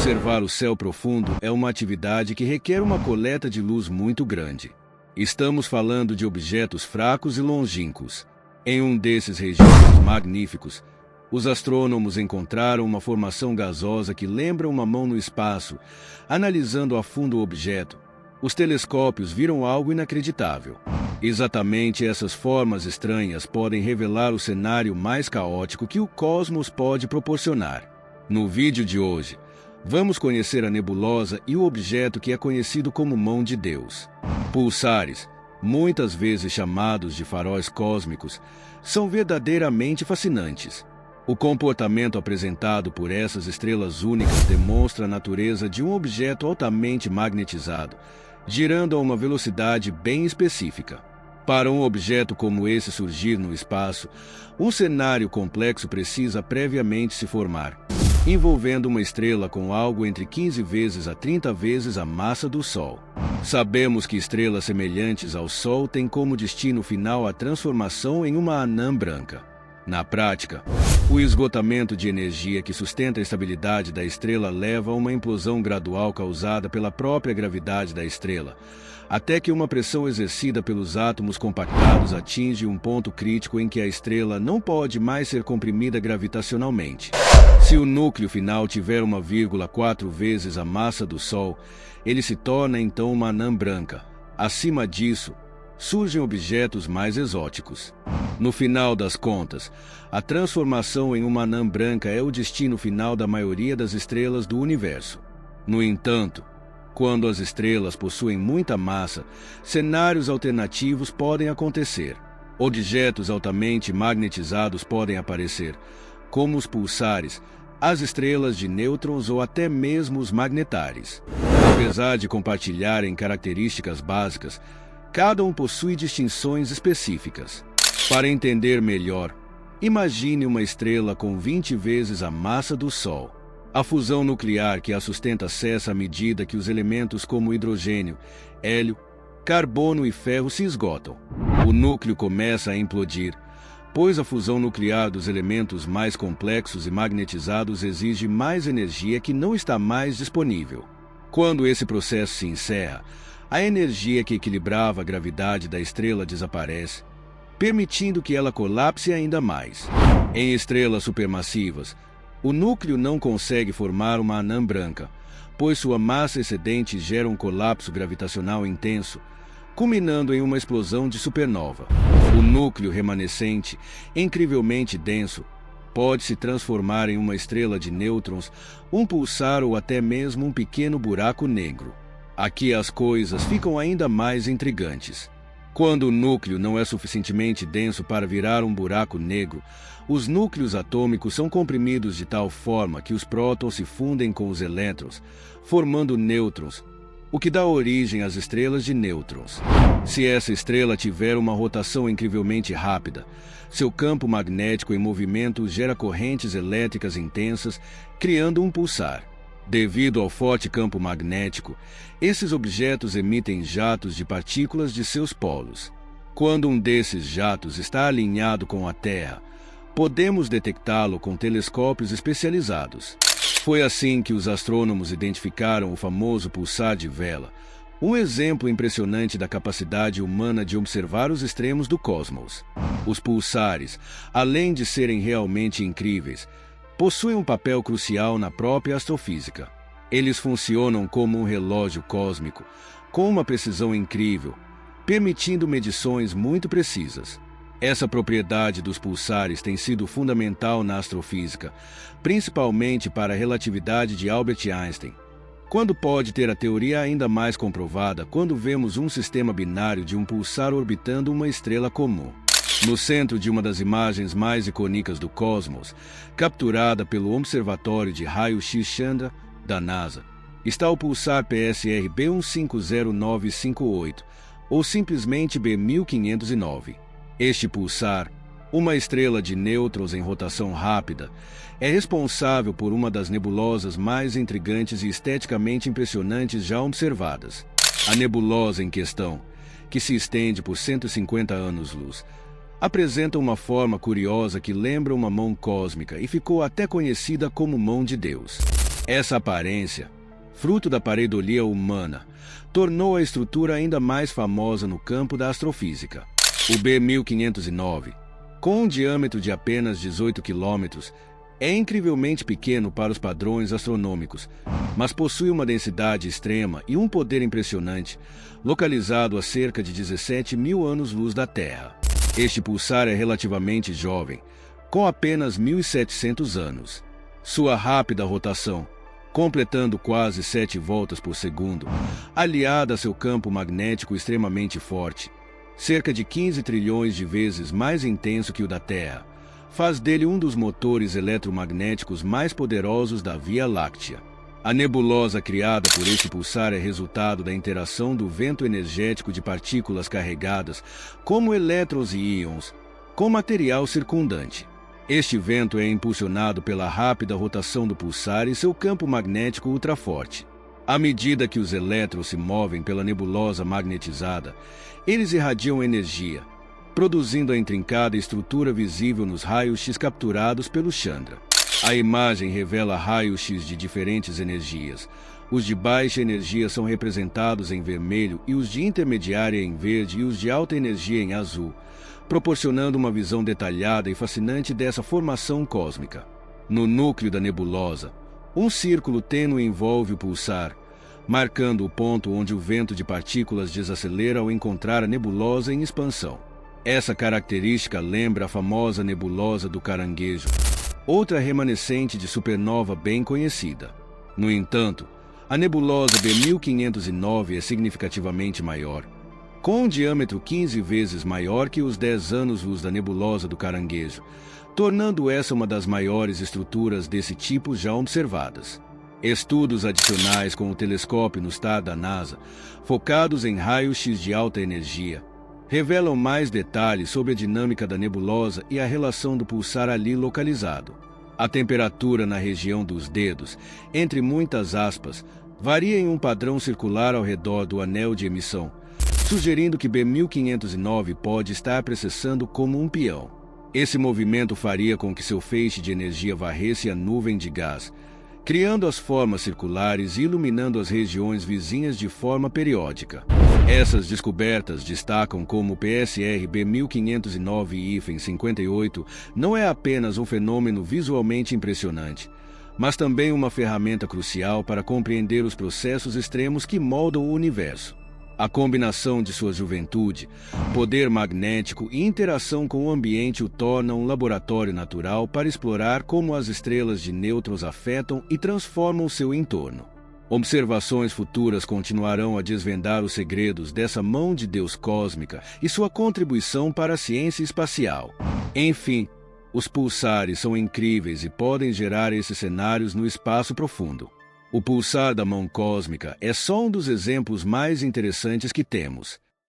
Observar o céu profundo é uma atividade que requer uma coleta de luz muito grande. Estamos falando de objetos fracos e longínquos. Em um desses registros magníficos, os astrônomos encontraram uma formação gasosa que lembra uma mão no espaço. Analisando a fundo o objeto, os telescópios viram algo inacreditável. Exatamente essas formas estranhas podem revelar o cenário mais caótico que o cosmos pode proporcionar. No vídeo de hoje, vamos conhecer a nebulosa e o objeto que é conhecido como Mão de Deus. Pulsares, muitas vezes chamados de faróis cósmicos, são verdadeiramente fascinantes. O comportamento apresentado por essas estrelas únicas demonstra a natureza de um objeto altamente magnetizado, girando a uma velocidade bem específica. Para um objeto como esse surgir no espaço, um cenário complexo precisa previamente se formar, envolvendo uma estrela com algo entre 15 vezes a 30 vezes a massa do Sol. Sabemos que estrelas semelhantes ao Sol têm como destino final a transformação em uma anã branca. Na prática, o esgotamento de energia que sustenta a estabilidade da estrela leva a uma implosão gradual causada pela própria gravidade da estrela, até que uma pressão exercida pelos átomos compactados atinge um ponto crítico em que a estrela não pode mais ser comprimida gravitacionalmente. Se o núcleo final tiver 1,4 vezes a massa do Sol, ele se torna então uma anã branca. Acima disso, surgem objetos mais exóticos. No final das contas, a transformação em uma anã branca é o destino final da maioria das estrelas do universo. No entanto, quando as estrelas possuem muita massa, cenários alternativos podem acontecer. Objetos altamente magnetizados podem aparecer, como os pulsares, as estrelas de nêutrons ou até mesmo os magnetários. Apesar de compartilharem características básicas, cada um possui distinções específicas. Para entender melhor, imagine uma estrela com 20 vezes a massa do Sol. A fusão nuclear que a sustenta cessa à medida que os elementos como hidrogênio, hélio, carbono e ferro se esgotam. O núcleo começa a implodir, pois a fusão nuclear dos elementos mais complexos e magnetizados exige mais energia que não está mais disponível. Quando esse processo se encerra, a energia que equilibrava a gravidade da estrela desaparece, permitindo que ela colapse ainda mais. Em estrelas supermassivas, o núcleo não consegue formar uma anã branca, pois sua massa excedente gera um colapso gravitacional intenso, culminando em uma explosão de supernova. O núcleo remanescente, incrivelmente denso, pode se transformar em uma estrela de nêutrons, um pulsar ou até mesmo um pequeno buraco negro. Aqui as coisas ficam ainda mais intrigantes. Quando o núcleo não é suficientemente denso para virar um buraco negro, os núcleos atômicos são comprimidos de tal forma que os prótons se fundem com os elétrons, formando nêutrons, o que dá origem às estrelas de nêutrons. Se essa estrela tiver uma rotação incrivelmente rápida, seu campo magnético em movimento gera correntes elétricas intensas, criando um pulsar. Devido ao forte campo magnético, esses objetos emitem jatos de partículas de seus polos. Quando um desses jatos está alinhado com a Terra, podemos detectá-lo com telescópios especializados. Foi assim que os astrônomos identificaram o famoso pulsar de Vela, um exemplo impressionante da capacidade humana de observar os extremos do cosmos. Os pulsares, além de serem realmente incríveis, possuem um papel crucial na própria astrofísica. Eles funcionam como um relógio cósmico, com uma precisão incrível, permitindo medições muito precisas. Essa propriedade dos pulsares tem sido fundamental na astrofísica, principalmente para a relatividade de Albert Einstein, quando pode ter a teoria ainda mais comprovada quando vemos um sistema binário de um pulsar orbitando uma estrela comum. No centro de uma das imagens mais icônicas do cosmos, capturada pelo Observatório de Raio-X Chandra, da NASA, está o pulsar PSR B150958, ou simplesmente B1509. Este pulsar, uma estrela de nêutrons em rotação rápida, é responsável por uma das nebulosas mais intrigantes e esteticamente impressionantes já observadas. A nebulosa em questão, que se estende por 150 anos-luz, apresenta uma forma curiosa que lembra uma mão cósmica e ficou até conhecida como Mão de Deus. Essa aparência, fruto da pareidolia humana, tornou a estrutura ainda mais famosa no campo da astrofísica. O B1509, com um diâmetro de apenas 18 quilômetros, é incrivelmente pequeno para os padrões astronômicos, mas possui uma densidade extrema e um poder impressionante, localizado a cerca de 17 mil anos-luz da Terra. Este pulsar é relativamente jovem, com apenas 1.700 anos. Sua rápida rotação, completando quase 7 voltas por segundo, aliada a seu campo magnético extremamente forte, cerca de 15 trilhões de vezes mais intenso que o da Terra, faz dele um dos motores eletromagnéticos mais poderosos da Via Láctea. A nebulosa criada por este pulsar é resultado da interação do vento energético de partículas carregadas, como elétrons e íons, com material circundante. Este vento é impulsionado pela rápida rotação do pulsar e seu campo magnético ultraforte. À medida que os elétrons se movem pela nebulosa magnetizada, eles irradiam energia, produzindo a intrincada estrutura visível nos raios-x capturados pelo Chandra. A imagem revela raios-x de diferentes energias. Os de baixa energia são representados em vermelho e os de intermediária em verde e os de alta energia em azul, proporcionando uma visão detalhada e fascinante dessa formação cósmica. No núcleo da nebulosa, um círculo tênue envolve o pulsar, marcando o ponto onde o vento de partículas desacelera ao encontrar a nebulosa em expansão. Essa característica lembra a famosa nebulosa do Caranguejo, outra remanescente de supernova bem conhecida. No entanto, a nebulosa B1509 é significativamente maior, com um diâmetro 15 vezes maior que os 10 anos-luz da nebulosa do Caranguejo, tornando essa uma das maiores estruturas desse tipo já observadas. Estudos adicionais com o telescópio NuSTAR da NASA, focados em raios-x de alta energia, revelam mais detalhes sobre a dinâmica da nebulosa e a relação do pulsar ali localizado. A temperatura na região dos dedos, entre muitas aspas, varia em um padrão circular ao redor do anel de emissão, sugerindo que B1509 pode estar precessando como um peão. Esse movimento faria com que seu feixe de energia varresse a nuvem de gás, criando as formas circulares e iluminando as regiões vizinhas de forma periódica. Essas descobertas destacam como o PSR B1509-58 não é apenas um fenômeno visualmente impressionante, mas também uma ferramenta crucial para compreender os processos extremos que moldam o universo. A combinação de sua juventude, poder magnético e interação com o ambiente o torna um laboratório natural para explorar como as estrelas de nêutrons afetam e transformam seu entorno. Observações futuras continuarão a desvendar os segredos dessa mão de Deus cósmica e sua contribuição para a ciência espacial. Enfim, os pulsares são incríveis e podem gerar esses cenários no espaço profundo. O pulsar da mão cósmica é só um dos exemplos mais interessantes que temos.